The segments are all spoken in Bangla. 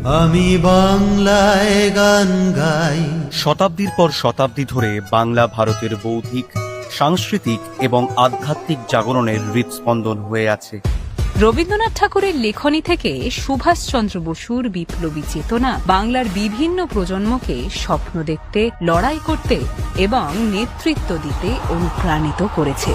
আমি বাংলায় গান গাই। শতাব্দীর পর শতাব্দী ধরে বাংলা ভারতের বৌদ্ধিক, সাংস্কৃতিক এবং আধ্যাত্মিক জাগরণের হৃদস্পন্দন হয়ে আছে। রবীন্দ্রনাথ ঠাকুরের লেখনী থেকে সুভাষচন্দ্র বসুর বিপ্লবী চেতনা বাংলার বিভিন্ন প্রজন্মকে স্বপ্ন দেখতে, লড়াই করতে এবং নেতৃত্ব দিতে অনুপ্রাণিত করেছে।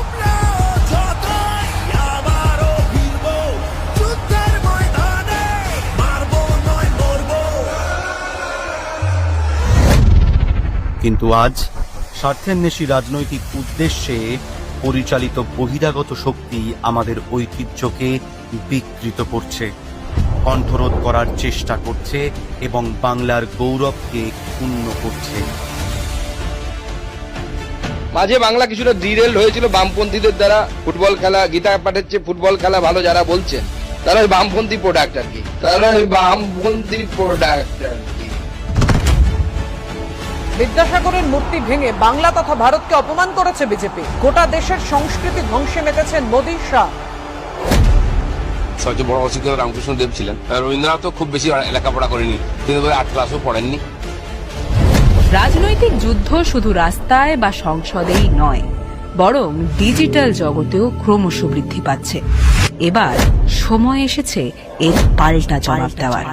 কিন্তু আজ স্বার্থান্বেষী রাজনৈতিক উদ্দেশ্যে পরিচালিত বহিরাগত শক্তি আমাদের ঐতিহ্যকে বিকৃত করছে, কণ্ঠরোধ করার চেষ্টা করছে এবং বাংলার গৌরবকে ক্ষুণ্ণ করছে। মাঝে বাংলা কিছুটা ডিরেল হয়েছিল বামপন্থীদের দ্বারা। ফুটবল খেলা, গীতা পাঠের চেয়ে ফুটবল খেলা ভালো যারা বলছেন, তারা ওই বামপন্থী প্রোডাক্ট আর কি, বিদ্যাসাগরের মূর্তি ভেঙে বাংলা তথা ভারতকে অপমান করেছে বিজেপি। গোটা দেশের সংস্কৃতি ধ্বংসে মেতেছেন মোদী, শাহ। সবচেয়ে বড় অশিক্ষিত রামকৃষ্ণ দেব ছিলেন। রবীন্দ্রনাথও খুব বেশি লেখাপড়া করেনি, তিনি 8 ক্লাসও পড়েননি। রাজনৈতিক যুদ্ধ শুধু রাস্তায় বা সংসদেই নয়, বরং ডিজিটাল জগতেও ক্রমশ বৃদ্ধি পাচ্ছে। এবার সময় এসেছে এর পাল্টা জবাব দেওয়ার।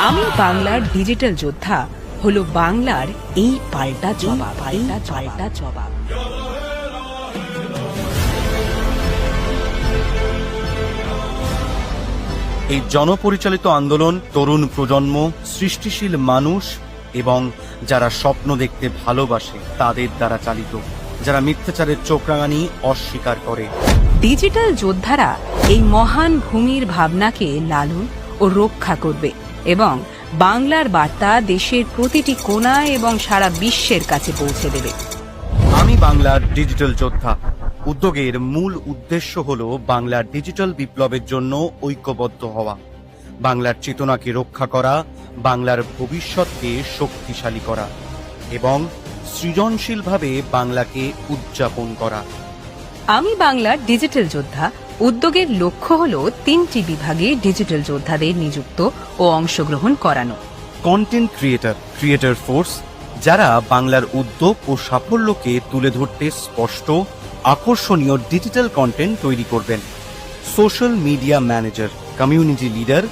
আমি বাংলার ডিজিটাল যোদ্ধা হলো বাংলার এই পাল্টা জবাব। এই জনপরিচালিত আন্দোলন তরুণ প্রজন্ম, সৃষ্টিশীল মানুষ এবং যারা স্বপ্ন দেখতে ভালোবাসে তাদের দ্বারা চালিত, যারা মিথ্যাচারের চোখ রাঙানি অস্বীকার করে। ডিজিটাল যোদ্ধারা এই মহান ভূমির ভাবনাকে লালন ও রক্ষা করবে এবং বাংলার বার্তা দেশের প্রতিটি কোণায় এবং সারা বিশ্বের কাছে পৌঁছে দেবে। আমি বাংলার ডিজিটাল যোদ্ধা উদ্যোগের মূল উদ্দেশ্য হল বাংলার ডিজিটাল বিপ্লবের জন্য ঐক্যবদ্ধ হওয়া, বাংলার চেতনাকে রক্ষা করা, বাংলার ভবিষ্যৎকে শক্তিশালী করা এবং সৃজনশীলভাবে বাংলাকে উদযাপন করা। আমি বাংলার ডিজিটাল যোদ্ধা উদ্যোগের লক্ষ্য হল 3টি বিভাগে ডিজিটাল যোদ্ধাদের নিযুক্ত ও অংশগ্রহণ করানো। কন্টেন্ট ক্রিয়েটর ফোর্স, যারা বাংলার উদ্যোগ ও সাফল্যকে তুলে ধরতে স্পষ্ট, আকর্ষণীয় ডিজিটাল কন্টেন্ট তৈরি করবেন। Social media manager, community leader